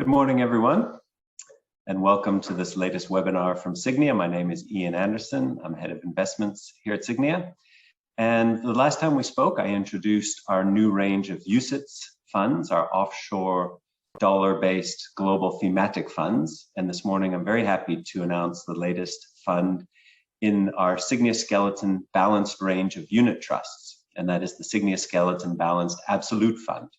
Good morning, everyone, and welcome to this latest webinar from Sygnia. My name is Ian Anderson. I'm head of investments here at Sygnia. And the last time we spoke, I introduced our new range of UCITS funds, our offshore dollar-based global thematic funds. And this morning, I'm very happy to announce the latest fund in our Sygnia Skeleton Balanced range of unit trusts, and that is the Sygnia Skeleton Balanced Absolute Fund.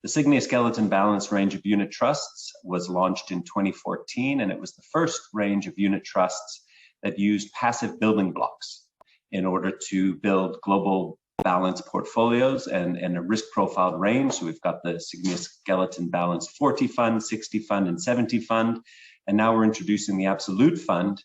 The Sygnia Skeleton Balanced range of unit trusts was launched in 2014, and it was the first range of unit trusts that used passive building blocks in order to build global balanced portfolios and a risk profiled range. So we've got the Sygnia Skeleton Balanced 40 Fund, 60 Fund, and 70 Fund. And now we're introducing the Absolute Fund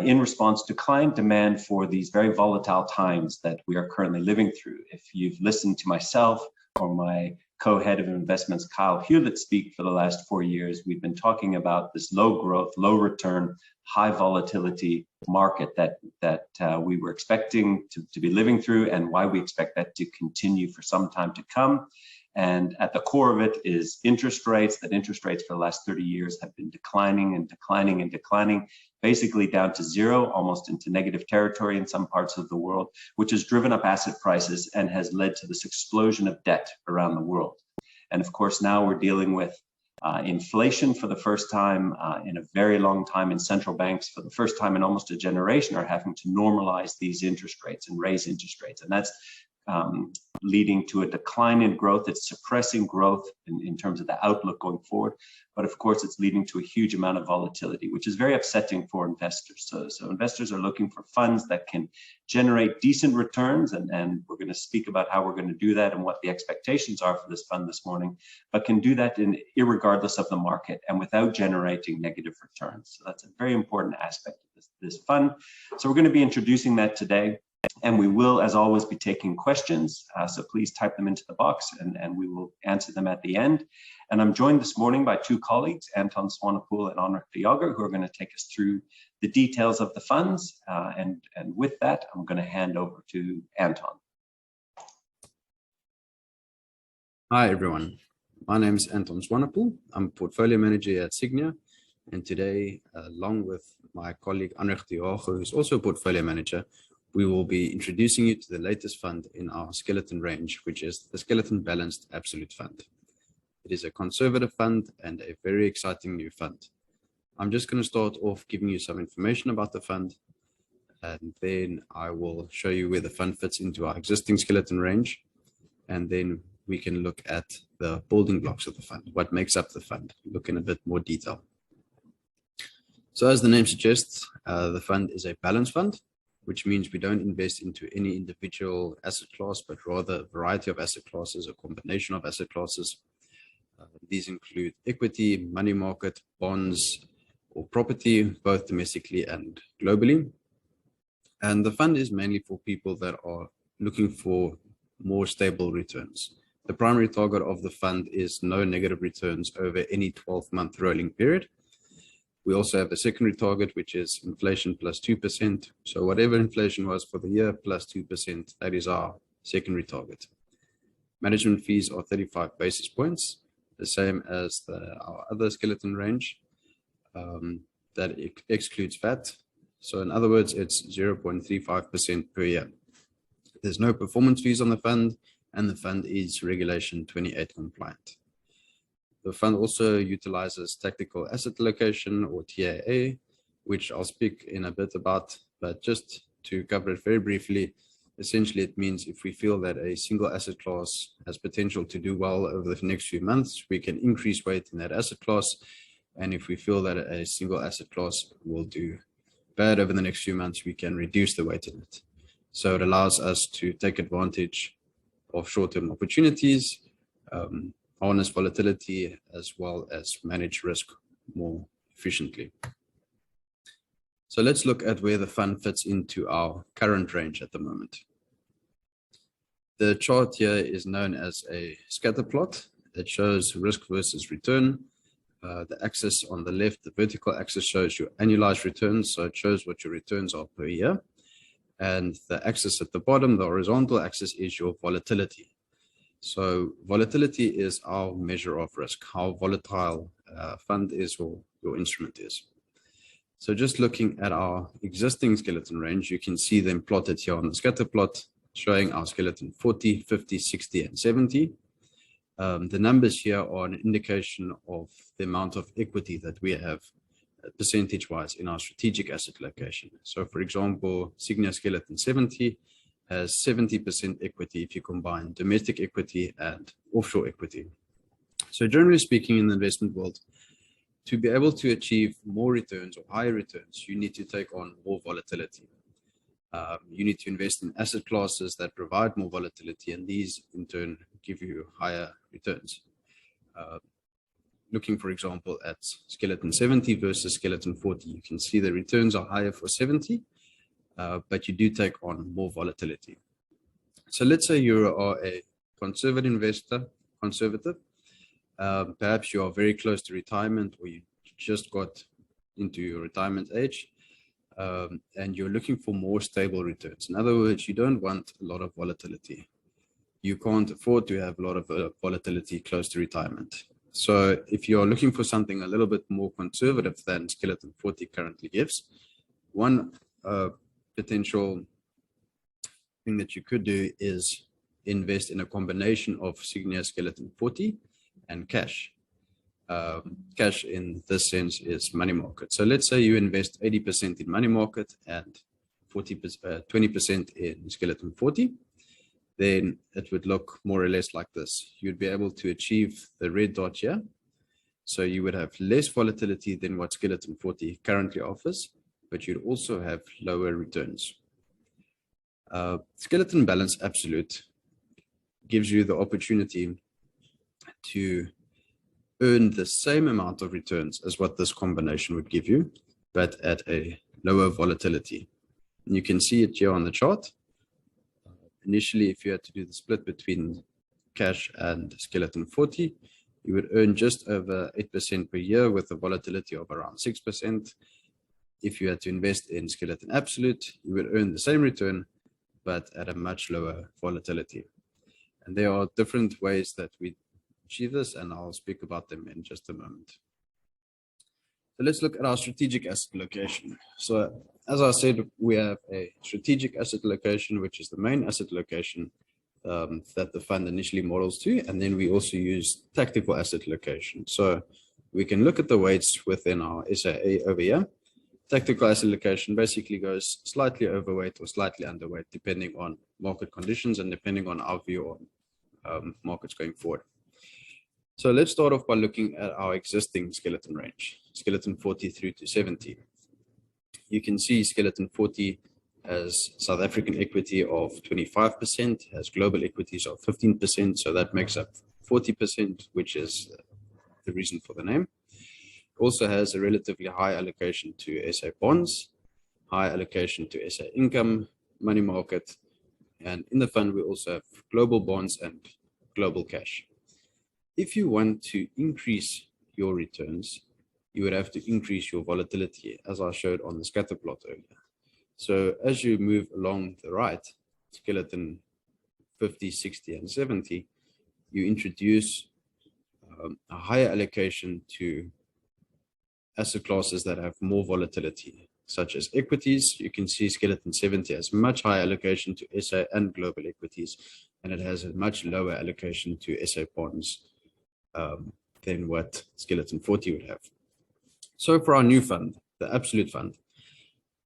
in response to client demand for these very volatile times that we are currently living through. If you've listened to myself or my co-head of investments, Kyle Hewlett, speak for the last 4 years, we've been talking about this low growth, low return, high volatility market that we were expecting to be living through, and why we expect that to continue for some time to come. And at the core of it is interest rates, that interest rates for the last 30 years have been declining and declining and declining, basically down to zero, almost into negative territory in some parts of the world, which has driven up asset prices and has led to this explosion of debt around the world. And of course, now we're dealing with inflation for the first time in a very long time, and central banks for the first time in almost a generation are having to normalize these interest rates and raise interest rates. And that's leading to a decline in growth. It's suppressing growth in terms of the outlook going forward. But of course, it's leading to a huge amount of volatility, which is very upsetting for investors. So investors are looking for funds that can generate decent returns. And we're going to speak about how we're going to do that and what the expectations are for this fund this morning, but can do that irregardless of the market and without generating negative returns. So that's a very important aspect of this fund. So we're going to be introducing that today. And we will, as always, be taking questions. So please type them into the box and we will answer them at the end. And I'm joined this morning by two colleagues, Anton Swanepoel and Anrich de Jager, who are going to take us through the details of the funds. And with that, I'm going to hand over to Anton. Hi, everyone. My name is Anton Swanepoel. I'm portfolio manager at Sygnia. And today, along with my colleague Anrich de Jager, who's also a portfolio manager, we will be introducing you to the latest fund in our skeleton range, which is the Skeleton Balanced Absolute Fund. It is a conservative fund and a very exciting new fund. I'm just going to start off giving you some information about the fund, and then I will show you where the fund fits into our existing skeleton range, and then we can look at the building blocks of the fund, what makes up the fund, look in a bit more detail. So as the name suggests, the fund is a balanced fund, which means we don't invest into any individual asset class, but rather a variety of asset classes, a combination of asset classes. These include equity, money market, bonds, or property, both domestically and globally. And the fund is mainly for people that are looking for more stable returns. The primary target of the fund is no negative returns over any 12-month rolling period. We also have a secondary target, which is inflation plus 2%. So whatever inflation was for the year plus 2%, that is our secondary target. Management fees are 35 basis points, the same as our other skeleton range. That excludes VAT. So in other words, it's 0.35% per year. There's no performance fees on the fund, and the fund is Regulation 28 compliant. The fund also utilizes tactical asset allocation, or TAA, which I'll speak in a bit about, but just to cover it very briefly, essentially it means if we feel that a single asset class has potential to do well over the next few months, we can increase weight in that asset class. And if we feel that a single asset class will do bad over the next few months, we can reduce the weight in it. So it allows us to take advantage of short-term opportunities, harness volatility, as well as manage risk more efficiently. So let's look at where the fund fits into our current range at the moment. The chart here is known as a scatter plot. It shows risk versus return. The axis on the left, the vertical axis, shows your annualized returns. So it shows what your returns are per year. And the axis at the bottom, the horizontal axis, is your volatility. So volatility is our measure of risk, how volatile fund is or your instrument is. So just looking at our existing skeleton range, you can see them plotted here on the scatter plot, showing our skeleton 40, 50, 60, and 70. The numbers here are an indication of the amount of equity that we have percentage-wise in our strategic asset location. So for example, Sygnia skeleton 70 has 70% equity if you combine domestic equity and offshore equity. So generally speaking, in the investment world, to be able to achieve more returns or higher returns, you need to take on more volatility. You need to invest in asset classes that provide more volatility, and these in turn give you higher returns. Looking, for example, at skeleton 70 versus skeleton 40, you can see the returns are higher for 70, but you do take on more volatility. So let's say you are a conservative investor, perhaps you are very close to retirement, or you just got into your retirement age, and you're looking for more stable returns. In other words, you don't want a lot of volatility. You can't afford to have a lot of volatility close to retirement. So if you're looking for something a little bit more conservative than skeleton 40 currently gives, one potential thing that you could do is invest in a combination of Sygnia skeleton 40 and cash. Cash in this sense is money market. So let's say you invest 80% in money market and 20% in skeleton 40. Then it would look more or less like this. You'd be able to achieve the red dot here. So you would have less volatility than what skeleton 40 currently offers, but you'd also have lower returns. Skeleton balance absolute gives you the opportunity to earn the same amount of returns as what this combination would give you, but at a lower volatility. And you can see it here on the chart. Initially, if you had to do the split between cash and skeleton 40, you would earn just over 8% per year with a volatility of around 6%. If you had to invest in skeleton absolute, you would earn the same return, but at a much lower volatility. And there are different ways that we achieve this, and I'll speak about them in just a moment. So let's look at our strategic asset location. So as I said, we have a strategic asset location, which is the main asset location that the fund initially models to. And then we also use tactical asset location. So we can look at the weights within our SAA over here. Tactical asset location basically goes slightly overweight or slightly underweight, depending on market conditions and depending on our view on markets going forward. So let's start off by looking at our existing skeleton range, skeleton 40 through to 70. You can see skeleton 40 has South African equity of 25%, has global equities of 15%, so that makes up 40%, which is the reason for the name. It also has a relatively high allocation to SA bonds, high allocation to SA income, money market, and in the fund we also have global bonds and global cash. If you want to increase your returns, you would have to increase your volatility, as I showed on the scatter plot earlier. So as you move along the right, skeleton 50, 60, and 70, you introduce a higher allocation to asset classes that have more volatility, such as equities. You can see skeleton 70 has much higher allocation to SA and global equities, and it has a much lower allocation to SA bonds than what skeleton 40 would have. So for our new fund, the absolute fund,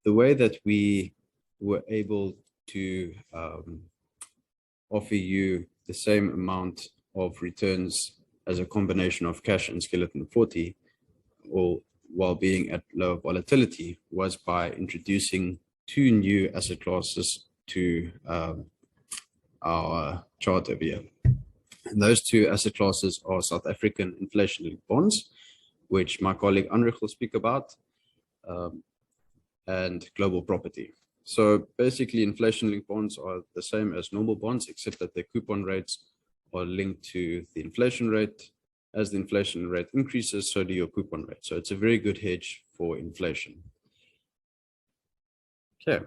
the way that we were able to offer you the same amount of returns as a combination of cash and skeleton 40, or while being at lower volatility, was by introducing two new asset classes to our chart over here. And those two asset classes are South African inflation-linked bonds, which my colleague Anrich will speak about, and global property. So basically, inflation-linked bonds are the same as normal bonds, except that their coupon rates are linked to the inflation rate. As the inflation rate increases, so do your coupon rate. So it's a very good hedge for inflation. Okay,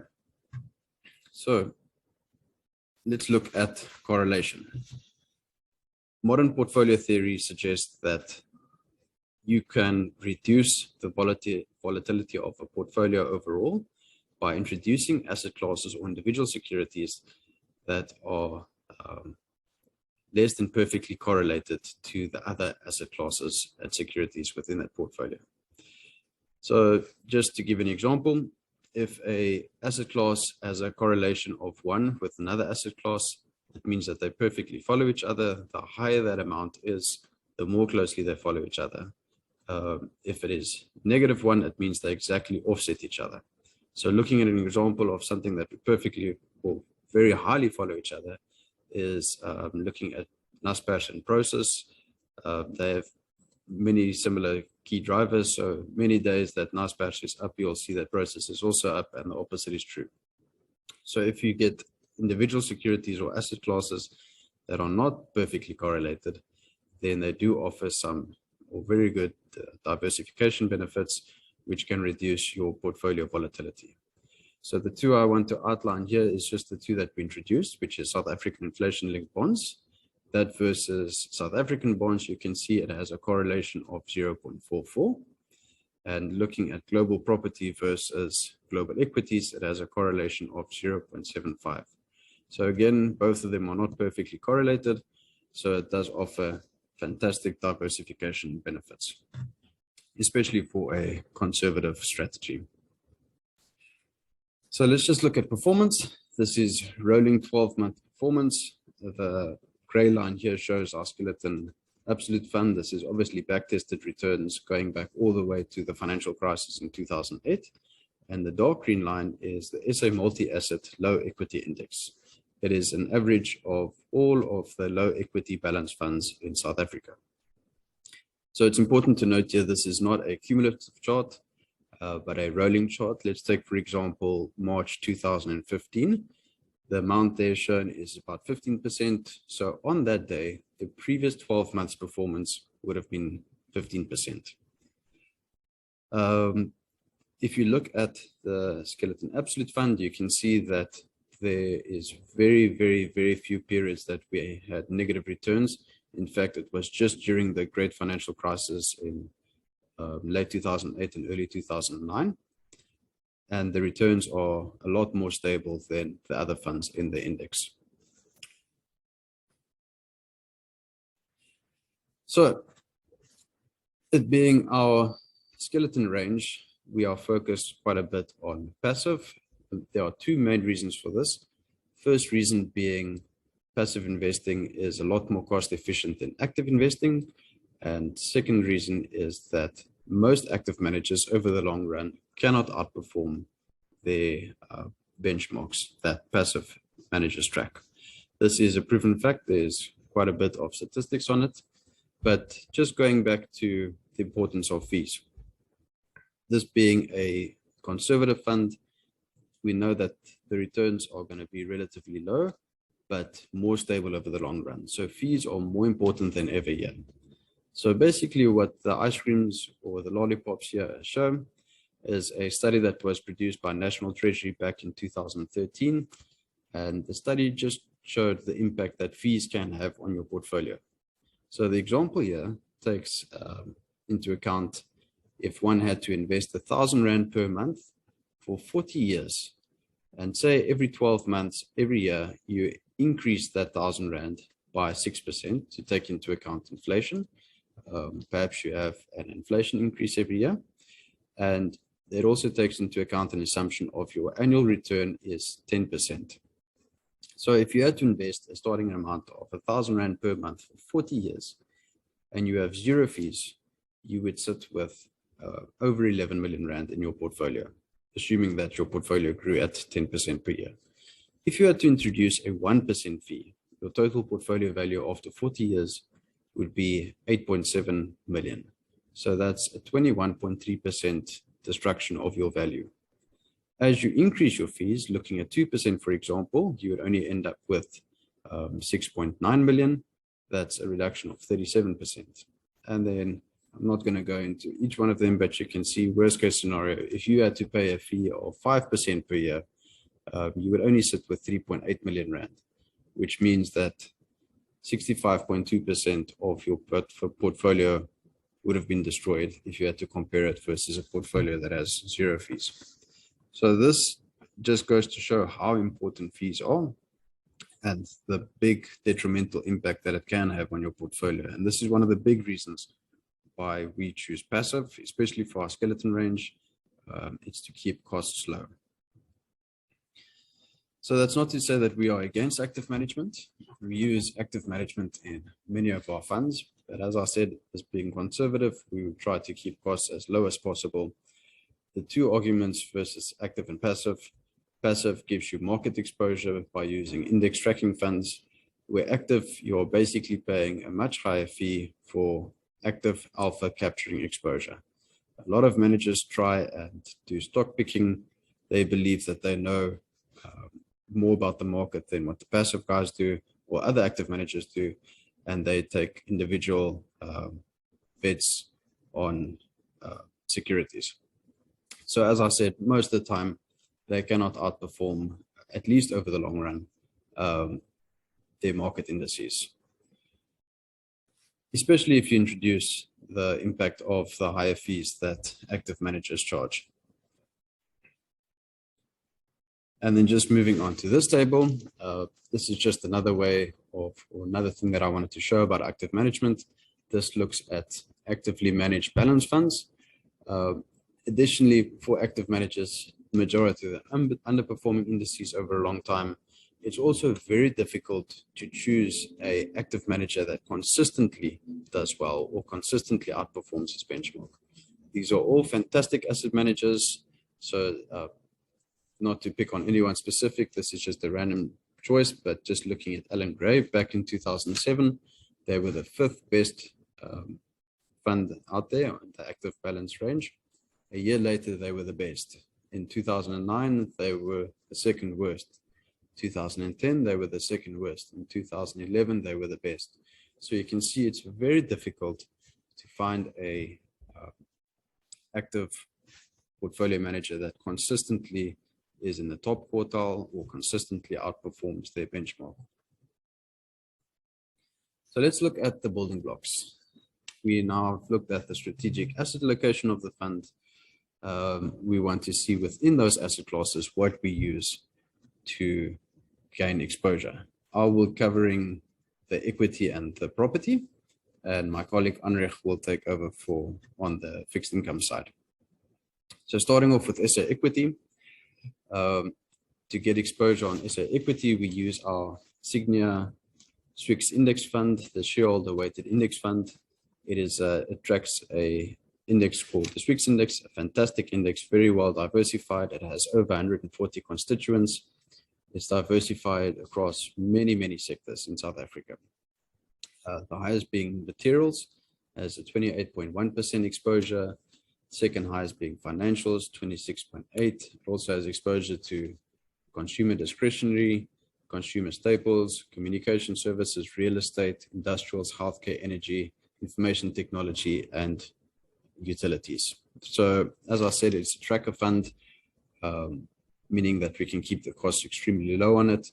so let's look at correlation. modern portfolio theory suggests that you can reduce the volatility of a portfolio overall by introducing asset classes or individual securities that are less than perfectly correlated to the other asset classes and securities within that portfolio. So just to give an example, if a asset class has a correlation of 1 with another asset class, it means that they perfectly follow each other. The higher that amount is, the more closely they follow each other. If it is -1, it means they exactly offset each other. So looking at an example of something that perfectly or very highly follow each other is looking at Naspers and Prosus. They have many similar key drivers. So many days that Naspers is up, you'll see that Prosus is also up, and the opposite is true. So if you get individual securities or asset classes that are not perfectly correlated, then they do offer some or very good diversification benefits, which can reduce your portfolio volatility. So the two I want to outline here is just the two that we introduced, which is South African inflation-linked bonds. That versus South African bonds, you can see it has a correlation of 0.44. And looking at global property versus global equities, it has a correlation of 0.75. So again, both of them are not perfectly correlated. So it does offer fantastic diversification benefits, especially for a conservative strategy. So let's just look at performance. This is rolling 12-month performance. The gray line here shows our skeleton absolute fund. This is obviously back-tested returns going back all the way to the financial crisis in 2008. And the dark green line is the SA multi-asset low equity index. It is an average of all of the low equity balance funds in South Africa. So it's important to note here, this is not a cumulative chart, but a rolling chart. Let's take, for example, March 2015. The amount there shown is about 15%. So on that day, the previous 12 months performance would have been 15%. If you look at the skeleton absolute fund, you can see that there is very few periods that we had negative returns. In fact, it was just during the great financial crisis in late 2008 and early 2009. And the returns are a lot more stable than the other funds in the index. So it being our skeleton range, we are focused quite a bit on passive. There are two main reasons for this. First reason being passive investing is a lot more cost efficient than active investing. And second reason is that most active managers over the long run cannot outperform their benchmarks that passive managers track. This is a proven fact. There's quite a bit of statistics on it, but just going back to the importance of fees. This being a conservative fund, we know that the returns are going to be relatively low, but more stable over the long run. So fees are more important than ever yet. So basically what the ice creams or the lollipops here show is a study that was produced by National Treasury back in 2013. And the study just showed the impact that fees can have on your portfolio. So the example here takes into account if one had to invest 1,000 Rand per month for 40 years, and say every 12 months, every year, you increase that 1,000 Rand by 6% to take into account inflation. Perhaps you have an inflation increase every year. And it also takes into account an assumption of your annual return is 10%. So if you had to invest a starting amount of 1,000 Rand per month for 40 years, and you have zero fees, you would sit with over 11 million Rand in your portfolio, assuming that your portfolio grew at 10% per year. If you had to introduce a 1% fee, your total portfolio value after 40 years would be 8.7 million. So that's a 21.3% destruction of your value. As you increase your fees, looking at 2%, for example, you would only end up with 6.9 million. That's a reduction of 37%. And then I'm not going to go into each one of them, but you can see worst case scenario, if you had to pay a fee of 5% per year, you would only sit with 3.8 million Rand, which means that 65.2% of your portfolio would have been destroyed if you had to compare it versus a portfolio that has zero fees. So this just goes to show how important fees are and the big detrimental impact that it can have on your portfolio. And this is one of the big reasons why we choose passive, especially for our skeleton range. It's to keep costs low. So that's not to say that we are against active management. We use active management in many of our funds, but as I said, as being conservative, we will try to keep costs as low as possible. The two arguments versus active and passive: passive gives you market exposure by using index tracking funds, where active, you're basically paying a much higher fee for active alpha capturing exposure. A lot of managers try and do stock picking. They believe that they know more about the market than what the passive guys do or other active managers do, and they take individual bets on securities. So as I said, most of the time they cannot outperform, at least over the long run, their market indices, especially if you introduce the impact of the higher fees that active managers charge. And then just moving on to this table, this is just another way of, or another thing that I wanted to show about active management. This looks at actively managed balance funds. Additionally, for active managers, the majority of the underperforming indices over a long time, it's also very difficult to choose an active manager that consistently does well or consistently outperforms its benchmark. These are all fantastic asset managers. So not to pick on anyone specific, this is just a random choice, but just looking at Alan Gray back in 2007, they were the 5th best fund out there in the active balance range. A year later, they were the best. In 2009, they were the 2nd worst. 2010, they were the 2nd worst. In 2011, they were the best. So you can see it's very difficult to find a active portfolio manager that consistently is in the top quartile or consistently outperforms their benchmark. So let's look at the building blocks. We now have looked at the strategic asset allocation of the fund. We want to see within those asset classes what we use to gain exposure. I will be covering the equity and the property, and my colleague Anrich will take over on the fixed income side. So starting off with SA equity, to get exposure on SA equity, we use our Sygnia Swix index fund, the shareholder weighted index fund. It tracks a index called the Swix index, a fantastic index, very well diversified. It has over 140 constituents. It's diversified across many, many sectors in South Africa. The highest being materials, has a 28.1% exposure. Second highest being financials, 26.8. It also has exposure to consumer discretionary, consumer staples, communication services, real estate, industrials, healthcare, energy, information technology, and utilities. So as I said, it's a tracker fund, meaning that we can keep the costs extremely low on it,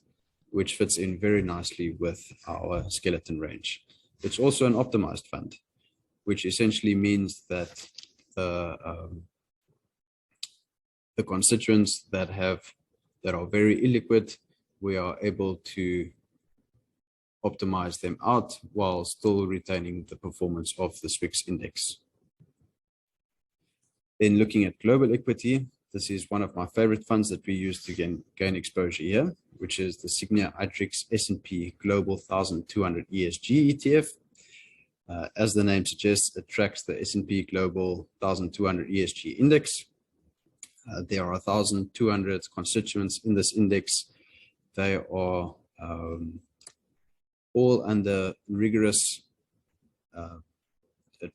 which fits in very nicely with our skeleton range. It's also an optimized fund, which essentially means that the constituents that are very illiquid, we are able to optimize them out while still retaining the performance of the Swix index. Then looking at global equity, this is one of my favorite funds that we use to gain exposure here, which is the Sygnia IDRIX S&P Global 1200 ESG ETF. As the name suggests, it tracks the S&P Global 1200 ESG index. There are 1,200 constituents in this index. They are all under rigorous,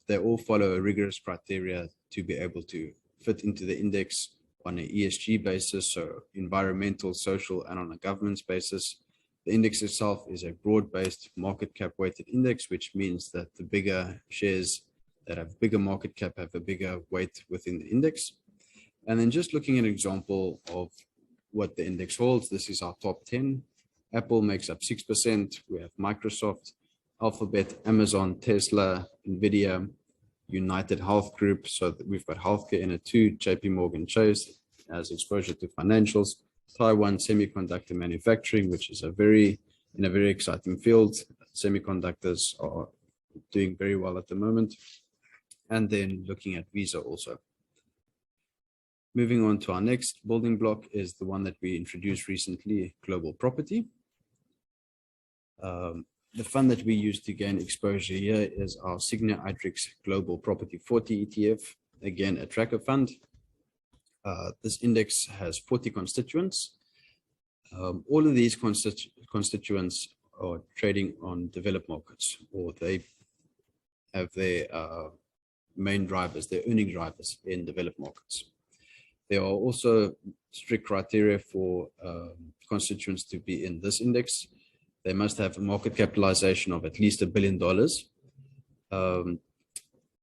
they all follow a rigorous criteria to be able to fit into the index on an ESG basis, so environmental, social, and on a governance basis. The index itself is a broad-based market cap weighted index, which means that the bigger shares that have bigger market cap have a bigger weight within the index. And then just looking at an example of what the index holds, this is our top 10. Apple makes up 6%. We have Microsoft, Alphabet, Amazon, Tesla, Nvidia, United Health Group. So we've got healthcare in it too. JP Morgan Chase has exposure to financials. Taiwan Semiconductor Manufacturing, which is in a very exciting field. Semiconductors are doing very well at the moment. And then looking at Visa also. Moving on to our next building block is the one that we introduced recently, global property. The fund that we use to gain exposure here is our Sygnia ITRIX Global Property 40 ETF, again, a tracker fund. This index has 40 constituents. All of these constituents are trading on developed markets, or they have their main drivers, their earning drivers in developed markets. There are also strict criteria for constituents to be in this index. They must have a market capitalization of at least $1 billion.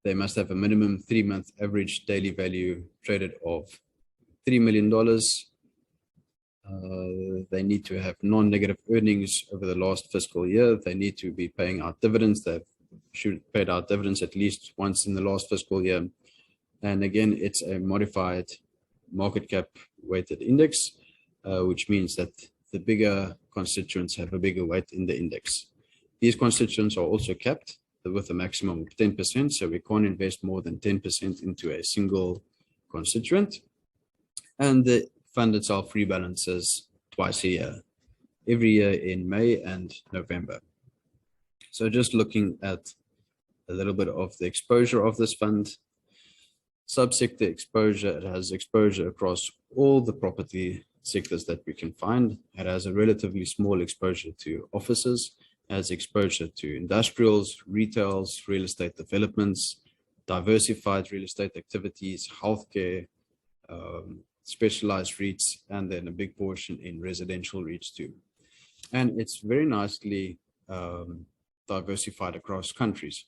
They must have a minimum 3-month average daily value traded of $3 million. They need to have non-negative earnings over the last fiscal year. They need to be paying out dividends. They should have paid out dividends at least once in the last fiscal year. And again, it's a modified market cap weighted index, which means that the bigger constituents have a bigger weight in the index. These constituents are also capped with a maximum of 10%, so we can't invest more than 10% into a single constituent. And the fund itself rebalances twice a year, every year in May and November. So just looking at a little bit of the exposure of this fund, subsector exposure, it has exposure across all the property sectors that we can find. It has a relatively small exposure to offices, has exposure to industrials, retails, real estate developments, diversified real estate activities, healthcare, specialized REITs, and then a big portion in residential REITs too. And it's very nicely diversified across countries,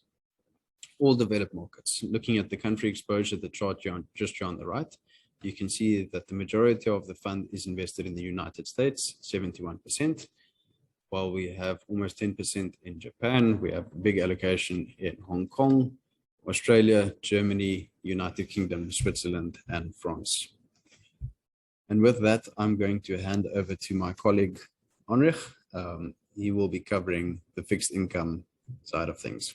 all developed markets. Looking at the country exposure, the chart just here on the right, you can see that the majority of the fund is invested in the United States, 71%, while we have almost 10% in Japan. We have a big allocation in Hong Kong, Australia, Germany, United Kingdom, Switzerland, and France. And with that, I'm going to hand over to my colleague, Henrich. He will be covering the fixed income side of things.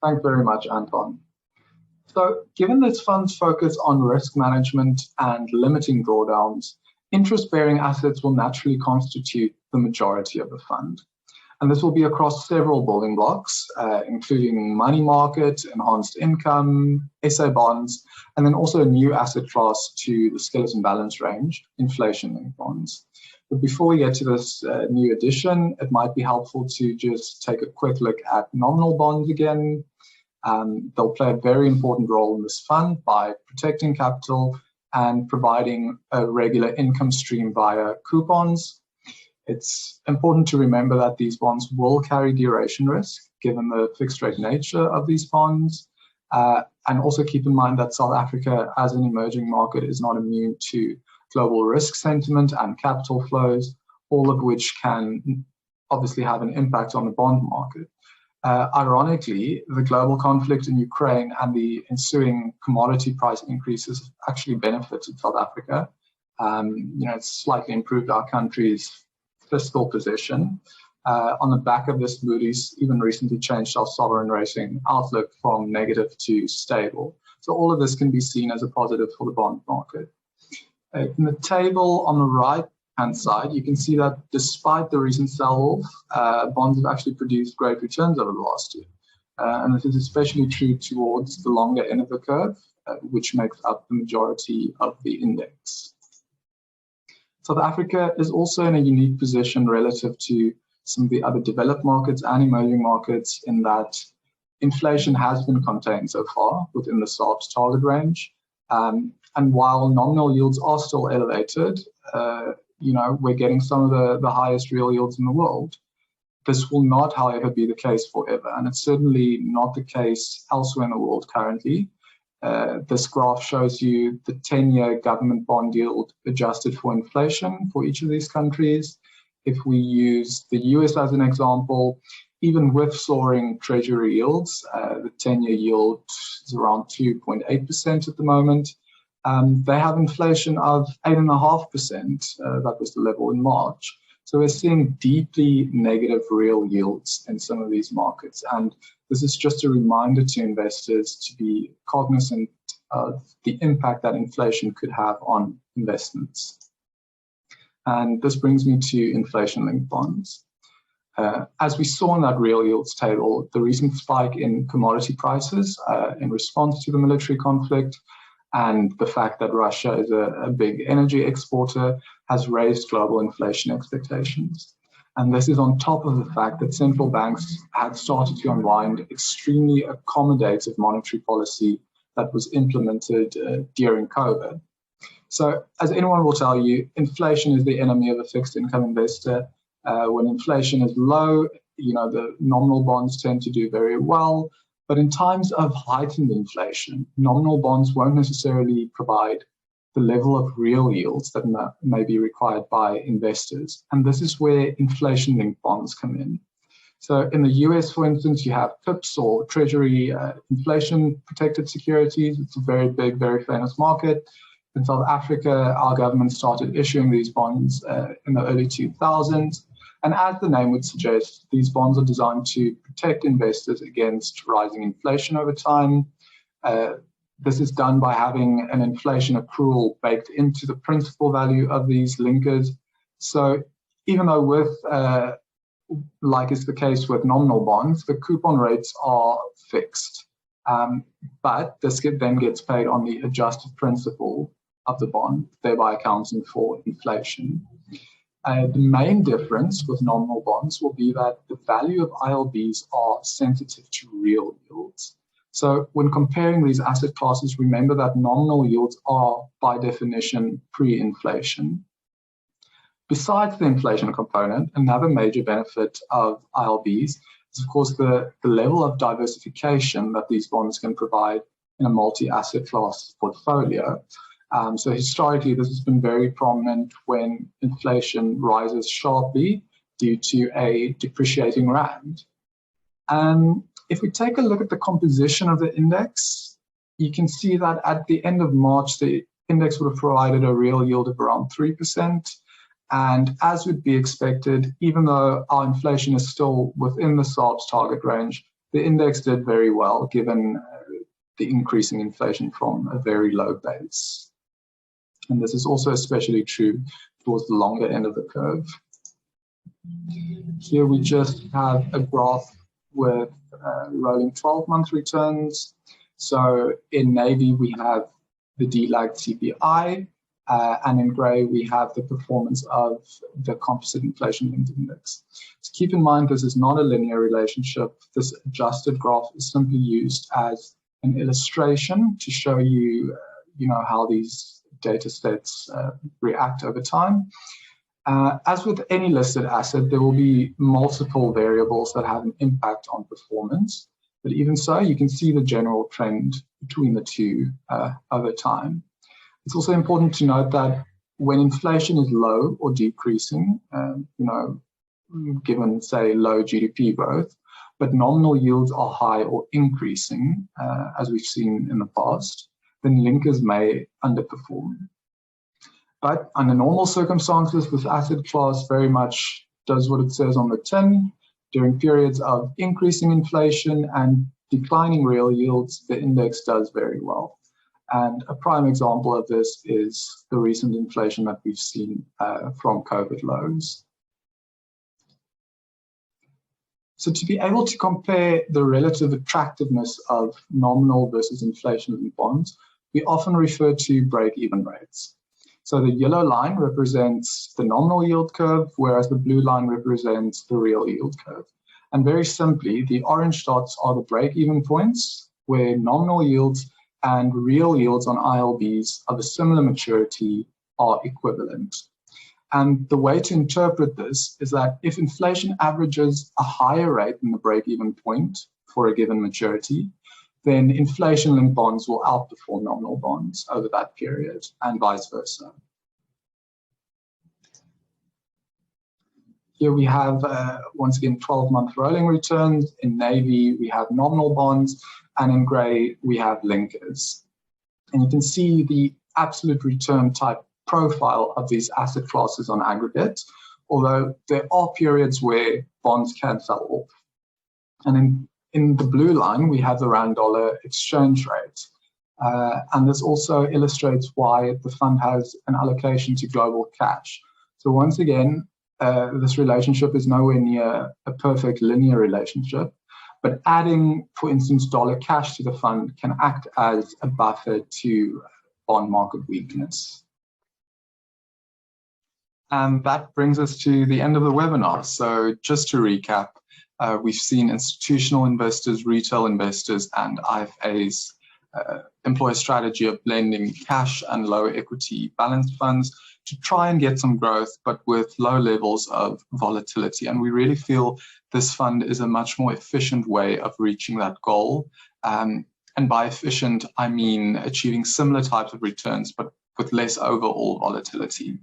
Thanks very much, Anton. So given this fund's focus on risk management and limiting drawdowns, interest-bearing assets will naturally constitute the majority of the fund. And this will be across several building blocks, including money market, enhanced income, SA bonds, and then also a new asset class to the skeleton balance range, inflation-linked bonds. But before we get to this new addition, it might be helpful to just take a quick look at nominal bonds again. They'll play a very important role in this fund by protecting capital and providing a regular income stream via coupons. It's important to remember that these bonds will carry duration risk, given the fixed rate nature of these bonds. And also keep in mind that South Africa, as an emerging market, is not immune to global risk sentiment and capital flows, all of which can obviously have an impact on the bond market. Ironically, the global conflict in Ukraine and the ensuing commodity price increases actually benefited South Africa. It's slightly improved our country's fiscal position. On the back of this, Moody's even recently changed our sovereign rating outlook from negative to stable. So all of this can be seen as a positive for the bond market. In the table on the right-hand side, you can see that despite the recent sell-off, bonds have actually produced great returns over the last year. And this is especially true towards the longer end of the curve, which makes up the majority of the index. South Africa is also in a unique position relative to some of the other developed markets and emerging markets in that inflation has been contained so far within the SARB's target range. And while nominal yields are still elevated, we're getting some of the highest real yields in the world. This will not, however, be the case forever, and it's certainly not the case elsewhere in the world currently. This graph shows you the 10-year government bond yield adjusted for inflation for each of these countries. if we use the US as an example, even with soaring treasury yields, the 10-year yield is around 2.8% at the moment. They have inflation of 8.5%. That was the level in March. So we're seeing deeply negative real yields in some of these markets. And this is just a reminder to investors to be cognizant of the impact that inflation could have on investments. And this brings me to inflation-linked bonds. As we saw in that real yields table, the recent spike in commodity prices in response to the military conflict and the fact that Russia is a big energy exporter has raised global inflation expectations. And this is on top of the fact that central banks had started to unwind extremely accommodative monetary policy that was implemented during COVID. So as anyone will tell you, inflation is the enemy of a fixed income investor. When inflation is low, the nominal bonds tend to do very well. But in times of heightened inflation, nominal bonds won't necessarily provide the level of real yields that may be required by investors. And this is where inflation-linked bonds come in. So in the US, for instance, you have PIPS or Treasury inflation-protected securities. It's a very big, very famous market. In South Africa, our government started issuing these bonds in the early 2000s. And as the name would suggest, these bonds are designed to protect investors against rising inflation over time. This is done by having an inflation accrual baked into the principal value of these linkers. So even though with, like is the case with nominal bonds, the coupon rates are fixed. But this then gets paid on the adjusted principal of the bond, thereby accounting for inflation. The main difference with nominal bonds will be that the value of ILBs are sensitive to real yields. So when comparing these asset classes, remember that nominal yields are, by definition, pre-inflation. Besides the inflation component, another major benefit of ILBs is, of course, the level of diversification that these bonds can provide in a multi-asset class portfolio. So historically, this has been very prominent when inflation rises sharply due to a depreciating rand. If we take a look at the composition of the index, you can see that at the end of March, the index would have provided a real yield of around 3%. And as would be expected, even though our inflation is still within the SARB's target range, the index did very well given the increasing inflation from a very low base. And this is also especially true towards the longer end of the curve. Here we just have a graph with rolling 12-month returns. So in navy, we have the D-lagged CPI, and in gray, we have the performance of the composite inflation-linked index. So keep in mind, this is not a linear relationship. This adjusted graph is simply used as an illustration to show you, how these data sets react over time. As with any listed asset, there will be multiple variables that have an impact on performance. But even so, you can see the general trend between the two over time. It's also important to note that when inflation is low or decreasing, given, say, low GDP growth, but nominal yields are high or increasing, as we've seen in the past, then linkers may underperform. But under normal circumstances, this asset class very much does what it says on the tin. During periods of increasing inflation and declining real yields, the index does very well. And a prime example of this is the recent inflation that we've seen from COVID lows. So to be able to compare the relative attractiveness of nominal versus inflation-linked bonds, we often refer to break-even rates. So the yellow line represents the nominal yield curve, whereas the blue line represents the real yield curve. And very simply, the orange dots are the break-even points where nominal yields and real yields on ILBs of a similar maturity are equivalent. And the way to interpret this is that if inflation averages a higher rate than the break-even point for a given maturity, then inflation-linked bonds will outperform nominal bonds over that period, and vice versa. here we have, once again, 12-month rolling returns. In navy, we have nominal bonds, and in gray, we have linkers. And you can see the absolute return type profile of these asset classes on aggregate, although there are periods where bonds can sell off. And in the blue line, we have the rand-dollar exchange rate. And this also illustrates why the fund has an allocation to global cash. So once again, this relationship is nowhere near a perfect linear relationship, but adding, for instance, dollar cash to the fund can act as a buffer to bond market weakness. And that brings us to the end of the webinar. So just to recap, we've seen institutional investors, retail investors, and IFAs employ a strategy of blending cash and low equity balanced funds to try and get some growth, but with low levels of volatility. And we really feel this fund is a much more efficient way of reaching that goal. And by efficient, I mean achieving similar types of returns, but with less overall volatility.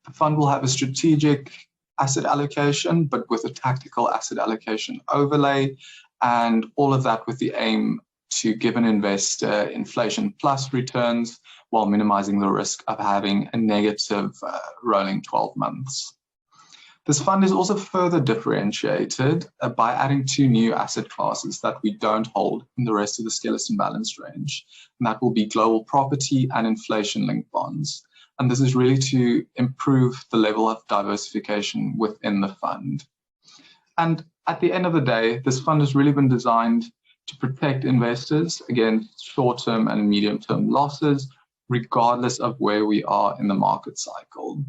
The fund will have a strategic asset allocation, but with a tactical asset allocation overlay, and all of that with the aim to give an investor inflation plus returns while minimizing the risk of having a negative rolling 12 months. This fund is also further differentiated by adding two new asset classes that we don't hold in the rest of the skeleton balanced range, and that will be global property and inflation-linked bonds. And this is really to improve the level of diversification within the fund. And at the end of the day, this fund has really been designed to protect investors against short-term and medium-term losses, regardless of where we are in the market cycle.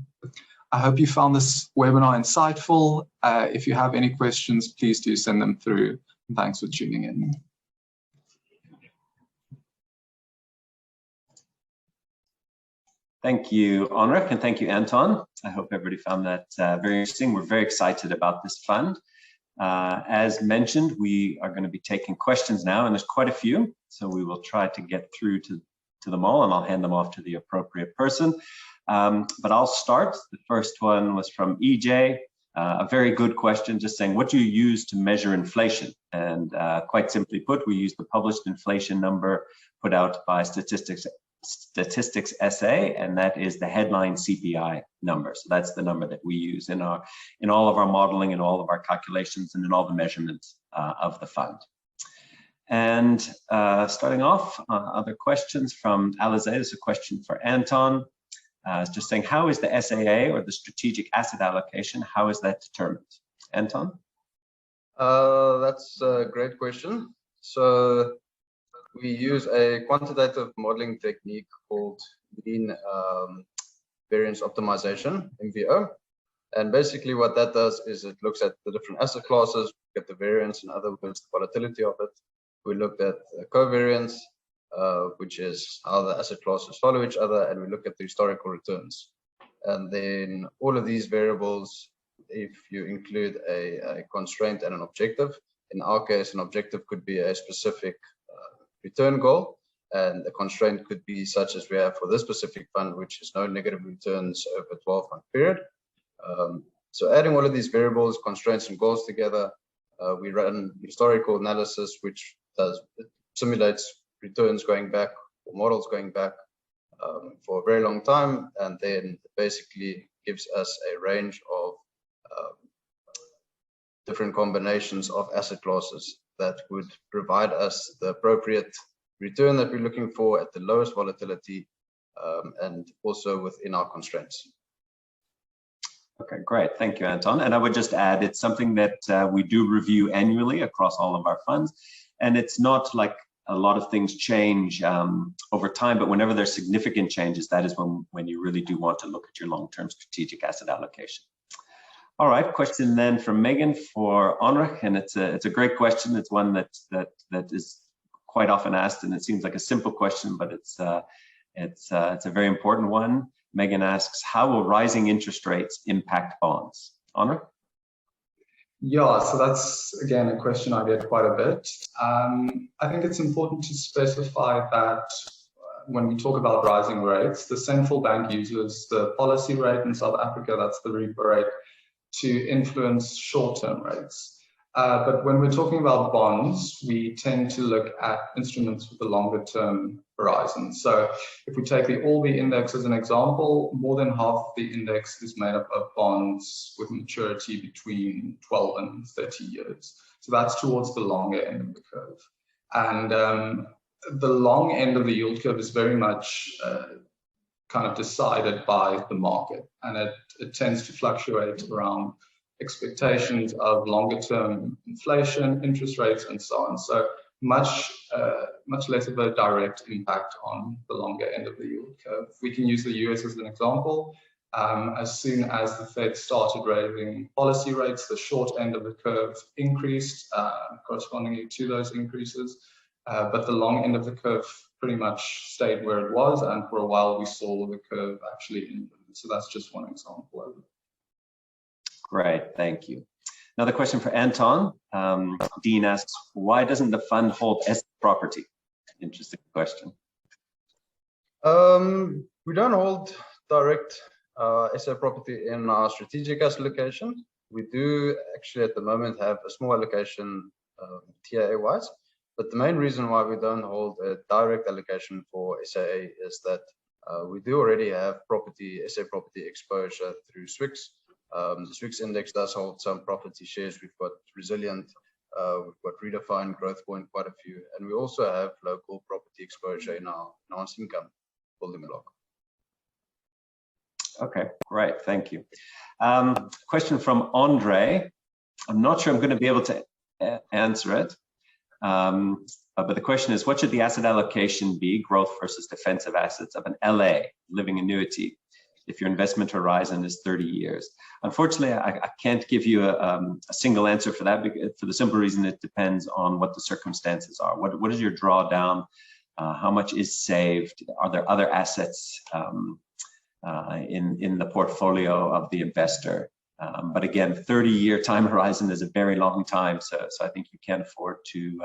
I hope you found this webinar insightful. If you have any questions, please do send them through. Thanks for tuning in. Thank you, Onrik, and thank you, Anton. I hope everybody found that very interesting. We're very excited about this fund. As mentioned, we are going to be taking questions now, and there's quite a few, so we will try to get through to them all, and I'll hand them off to the appropriate person. But I'll start. The first one was from EJ, a very good question, just saying, what do you use to measure inflation? And quite simply put, we use the published inflation number put out by Statistics SA, and that is the headline CPI number. So that's the number that we use in all of our modeling and all of our calculations and in all the measurements of the fund. And starting off, other questions from Alize. There's a question for Anton. It's just saying, how is the SAA, or the strategic asset allocation, how is that determined? Anton? That's a great question. So we use a quantitative modeling technique called mean variance optimization, MVO. And basically what that does is it looks at the different asset classes, get the variance, in other words, the volatility of it. We looked at covariance, which is how the asset classes follow each other, and we look at the historical returns. And then all of these variables, if you include a constraint and an objective, in our case, an objective could be a specific return goal, and the constraint could be such as we have for this specific fund, which is no negative returns over a 12-month period. So adding all of these variables, constraints, and goals together, we run historical analysis, which simulates returns going back, or models going back for a very long time, and then basically gives us a range of different combinations of asset classes that would provide us the appropriate return that we're looking for at the lowest volatility, and also within our constraints. Okay, great. Thank you, Anton. And I would just add, it's something that we do review annually across all of our funds. And it's not like a lot of things change over time, but whenever there's significant changes, that is when you really do want to look at your long-term strategic asset allocation. All right, question then from Megan for Onrik, and it's a great question. It's one that is quite often asked, and it seems like a simple question, but it's a very important one. Megan asks, how will rising interest rates impact bonds? Onrik? Yeah, so that's, again, a question I get quite a bit. I think it's important to specify that when we talk about rising rates, the central bank uses the policy rate in South Africa, that's the repo rate, to influence short-term rates. But when we're talking about bonds, we tend to look at instruments with a longer-term horizon. So if we take the All-B index as an example, more than half of the index is made up of bonds with maturity between 12 and 30 years. So that's towards the longer end of the curve. And the long end of the yield curve is very much kind of decided by the market, and it tends to fluctuate around expectations of longer-term inflation, interest rates, and so on. So much less of a direct impact on the longer end of the yield curve. We can use the US as an example. As soon as the Fed started raising policy rates, the short end of the curve increased correspondingly to those increases, but the long end of the curve pretty much stayed where it was, and for a while we saw the curve actually invert. So that's just one example of it. Great, thank you. Another question for Anton. Dean asks, why doesn't the fund hold S property? Interesting question. We don't hold direct SA property in our strategic asset allocation. We do actually at the moment have a small allocation TAA-wise, but the main reason why we don't hold a direct allocation for SAA is that we do already have SA property exposure through SWIX. The SWIX index does hold some property shares. We've got Resilient, we've got Redefined, Growthpoint, quite a few, and we also have local property exposure in our income building block. Okay, great, thank you. Question from Andre. I'm not sure I'm going to be able to answer it, but the question is, what should the asset allocation be, growth versus defensive assets, of an LA, living annuity, if your investment horizon is 30 years? Unfortunately, I can't give you a single answer for that, for the simple reason it depends on what the circumstances are. What is your drawdown? How much is saved? Are there other assets in the portfolio of the investor? But again, 30-year time horizon is a very long time, so I think you can afford to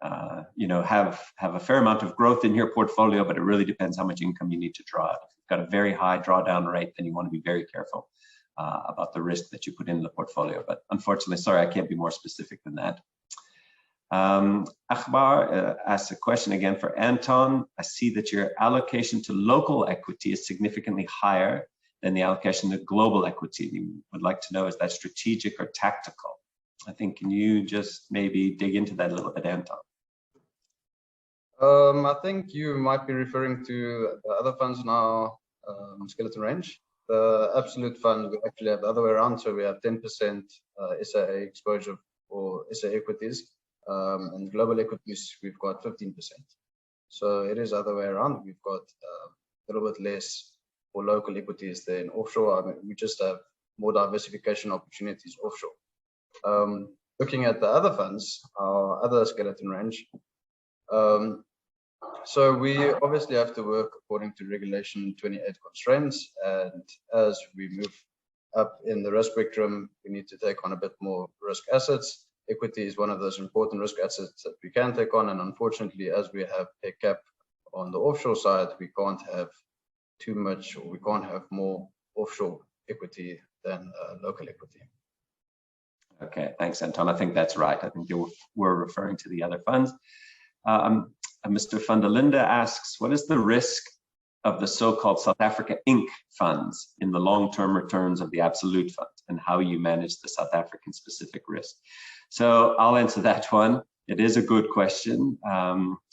have a fair amount of growth in your portfolio, but it really depends how much income you need to draw. If you've got a very high drawdown rate, then you want to be very careful about the risk that you put in the portfolio. But unfortunately, sorry, I can't be more specific than that. Akbar asks a question again for Anton. I see that your allocation to local equity is significantly higher than the allocation to global equity. We would like to know, is that strategic or tactical? I think, can you just maybe dig into that a little bit, Anton? I think you might be referring to the other funds in our skeleton range. The absolute fund, we actually have the other way around, so we have 10% SAA exposure for SA equities, and global equities we've got 15%. So it is the other way around. We've got a little bit less for local equities than offshore. I mean, we just have more diversification opportunities offshore. Looking at the other funds, our other skeleton range, so we obviously have to work according to Regulation 28 constraints, and as we move up in the risk spectrum, we need to take on a bit more risk assets. Equity is one of those important risk assets that we can take on, and unfortunately, as we have a cap on the offshore side, we can't have too much, or we can't have more offshore equity than local equity. Okay, thanks, Anton. I think that's right. I think you were referring to the other funds. Mr. van der Linde asks, what is the risk of the so-called South Africa Inc. funds in the long-term returns of the absolute fund, and how you manage the South African specific risk? So I'll answer that one. It is a good question.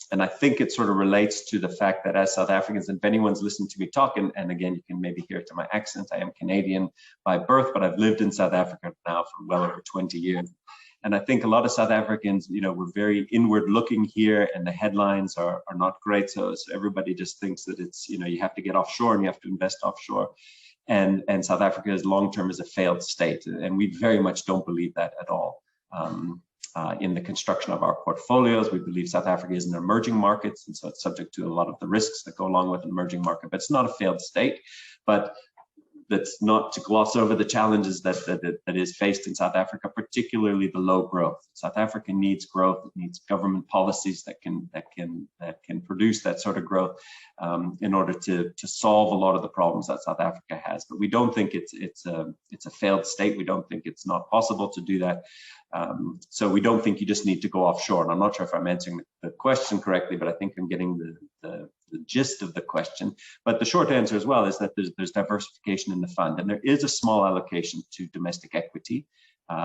And I think it sort of relates to the fact that as South Africans, and if anyone's listened to me talk, and again, you can maybe hear it to my accent, I am Canadian by birth, but I've lived in South Africa now for well over 20 years. And I think a lot of South Africans, we're very inward looking here, and the headlines are not great. So everybody just thinks that it's, you have to get offshore and you have to invest offshore. And South Africa is long-term is a failed state. And we very much don't believe that at all. In the construction of our portfolios, we believe South Africa is an emerging market, and so it's subject to a lot of the risks that go along with an emerging market, but it's not a failed state. But that's not to gloss over the challenges that is faced in South Africa, particularly the low growth. South Africa needs growth. It needs government policies that can produce that sort of growth in order to solve a lot of the problems that South Africa has. But we don't think it's a failed state. We don't think it's not possible to do that. So we don't think you just need to go offshore. And I'm not sure if I'm answering the question correctly, but I think I'm getting the gist of the question. But the short answer as well is that there's diversification in the fund, and there is a small allocation to domestic equity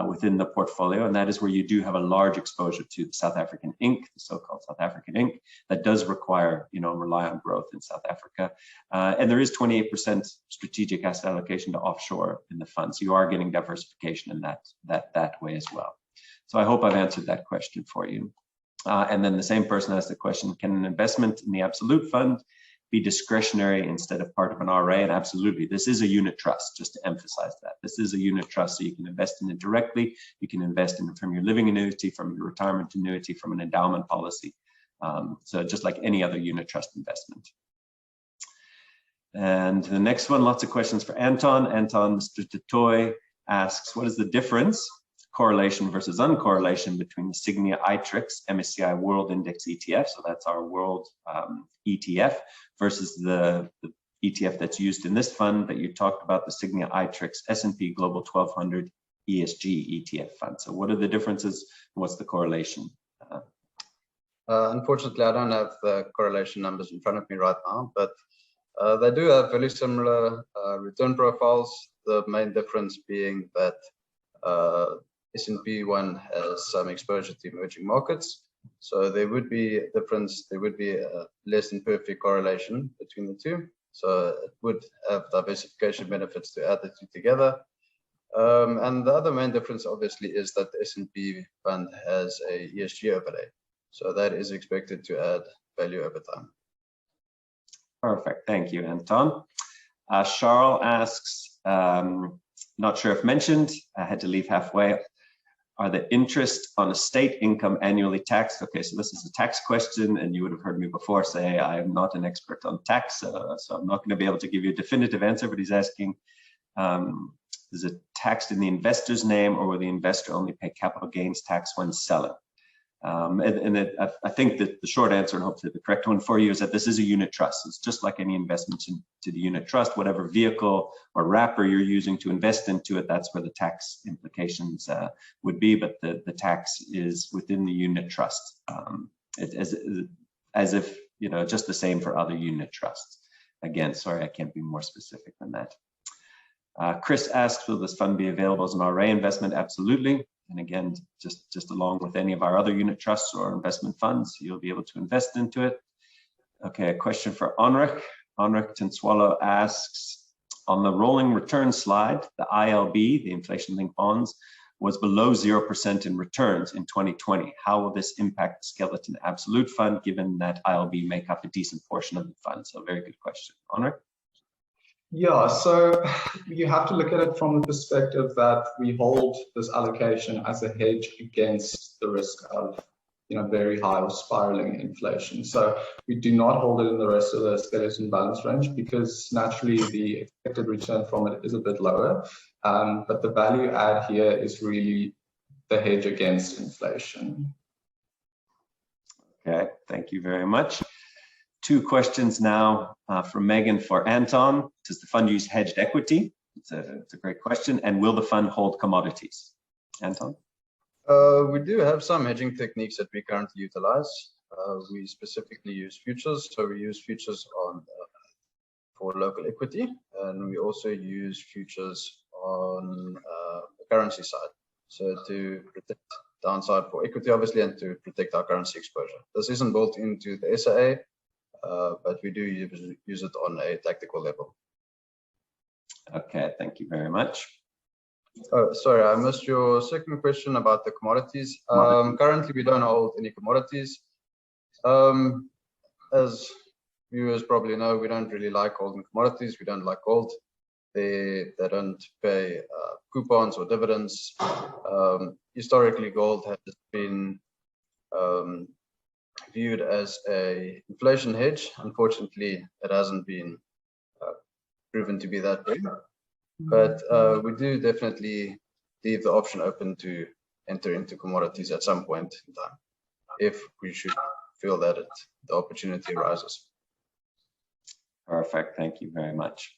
within the portfolio, and that is where you do have a large exposure to the South African Inc., the so-called South African Inc., that does require, rely on growth in South Africa. And there is 28% strategic asset allocation to offshore in the fund, so you are getting diversification in that way as well. So I hope I've answered that question for you. And then the same person asked the question, can an investment in the absolute fund be discretionary instead of part of an RA? And absolutely, this is a unit trust, just to emphasize that. This is a unit trust, so you can invest in it directly. You can invest in it from your living annuity, from your retirement annuity, from an endowment policy. So just like any other unit trust investment. And the next one, lots of questions for Anton. Anton, Mr. Tatoy asks, what is the difference, correlation versus uncorrelation, between the Sygnia iTrix MSCI World Index ETF, so that's our world ETF, versus the ETF that's used in this fund that you talked about, the Sygnia iTrix S&P Global 1200 ESG ETF fund. So what are the differences? What's the correlation? Unfortunately, I don't have the correlation numbers in front of me right now, but they do have very similar return profiles. The main difference being that S&P one has some exposure to emerging markets, so there would be a difference. There would be a less than perfect correlation between the two, so it would have diversification benefits to add the two together. And the other main difference, obviously, is that the S&P fund has a ESG overlay, so that is expected to add value over time. Perfect, thank you, Anton. Charles asks, not sure if mentioned, I had to leave halfway. Are the interest on estate income annually taxed? Okay, so this is a tax question, and you would have heard me before say I am not an expert on tax, so I'm not going to be able to give you a definitive answer, but he's asking, is it taxed in the investor's name, or will the investor only pay capital gains tax when selling? I think that the short answer, and hopefully the correct one for you, is that this is a unit trust. It's just like any investment into the unit trust. Whatever vehicle or wrapper you're using to invest into it, that's where the tax implications would be. But the tax is within the unit trust, as if, just the same for other unit trusts. Again, sorry, I can't be more specific than that. Chris asks, will this fund be available as an RA investment? Absolutely. And again, just along with any of our other unit trusts or investment funds, you'll be able to invest into it. Okay, a question for Onrik. Onrik Tinswalo asks, on the rolling return slide, the ILB, the inflation-linked bonds, was below 0% in returns in 2020. How will this impact the skeleton absolute fund, given that ILB make up a decent portion of the fund? So very good question. Onrik? Yeah, so you have to look at it from the perspective that we hold this allocation as a hedge against the risk of, very high or spiraling inflation. So we do not hold it in the rest of the skeleton balance range, because naturally the expected return from it is a bit lower. But the value add here is really the hedge against inflation. Okay, thank you very much. Two questions now from Megan for Anton. Does the fund use hedged equity? It's a great question. And will the fund hold commodities? Anton? We do have some hedging techniques that we currently utilize. We specifically use futures. So we use futures for local equity, and we also use futures on the currency side. So to protect downside for equity, obviously, and to protect our currency exposure. This isn't built into the SAA. But we do use it on a tactical level. Okay, thank you very much. Oh, sorry, I missed your second question about the commodities. Currently, we don't hold any commodities. As viewers probably know, we don't really like holding commodities. We don't like gold. They don't pay coupons or dividends. Historically, gold has been viewed as a inflation hedge. Unfortunately, it hasn't been proven to be that way. but we do definitely leave the option open to enter into commodities at some point in time, if we should feel that the opportunity arises. Perfect, thank you very much.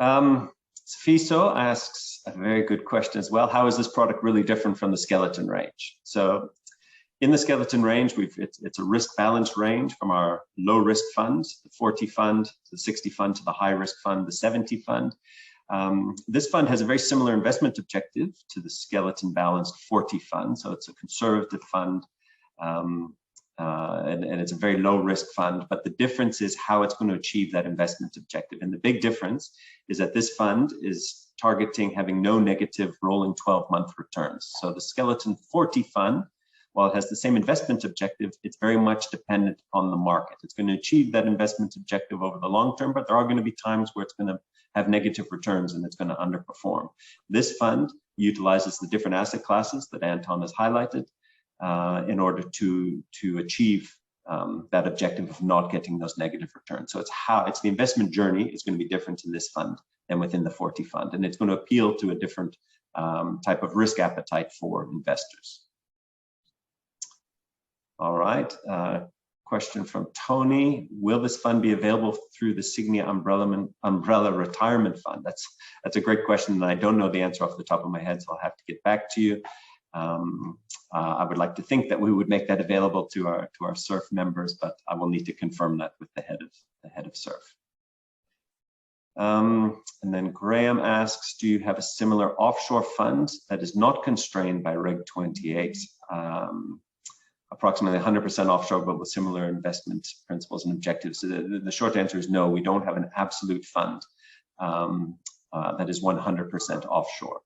Fiso asks a very good question as well. How is this product really different from the skeleton range? So in the skeleton range, it's a risk balance range from our low risk fund, the 40 fund, the 60 fund, to the high risk fund, the 70 fund. This fund has a very similar investment objective to the skeleton balanced 40 fund. So it's a conservative fund, and it's a very low risk fund, but the difference is how it's going to achieve that investment objective. And the big difference is that this fund is targeting having no negative rolling 12-month returns. So the skeleton 40 fund, while it has the same investment objective, it's very much dependent on the market. It's going to achieve that investment objective over the long term, but there are going to be times where it's going to have negative returns and it's going to underperform. This fund utilizes the different asset classes that Anton has highlighted in order to achieve that objective of not getting those negative returns. So it's the investment journey is going to be different in this fund than within the 40 fund, and it's going to appeal to a different type of risk appetite for investors. All right, question from Tony. Will this fund be available through the Sygnia umbrella retirement fund? That's a great question, and I don't know the answer off the top of my head, so I'll have to get back to you. I would like to think that we would make that available to our SURF members, but I will need to confirm that with the head of SURF. And then Graham asks, do you have a similar offshore fund that is not constrained by Reg 28? Approximately 100% offshore, but with similar investment principles and objectives. So the short answer is no, we don't have an absolute fund that is 100% offshore.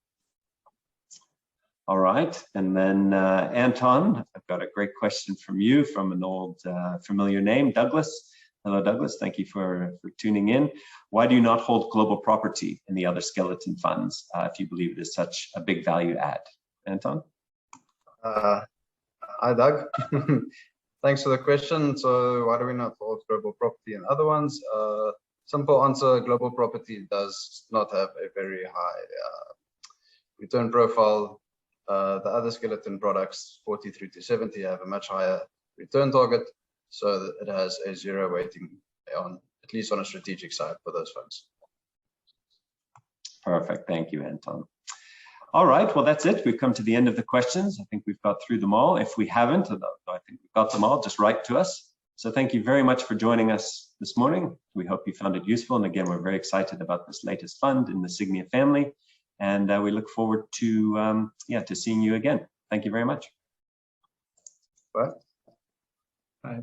All right, and then Anton, I've got a great question from you from an old familiar name, Douglas. Hello, Douglas, thank you for tuning in. Why do you not hold global property in the other skeleton funds if you believe it is such a big value add? Anton? Hi, Doug. Thanks for the question. So why do we not hold global property in other ones? Simple answer, global property does not have a very high return profile. The other skeleton products, 40 through to 70, have a much higher return target. So it has a zero weighting on, at least on a strategic side for those funds. Perfect, thank you, Anton. All right, well, that's it. We've come to the end of the questions. I think we've got through them all. If we haven't, I think we've got them all, just write to us. So thank you very much for joining us this morning. We hope you found it useful. And again, we're very excited about this latest fund in the Sygnia family. And we look forward to seeing you again. Thank you very much. Bye. Bye.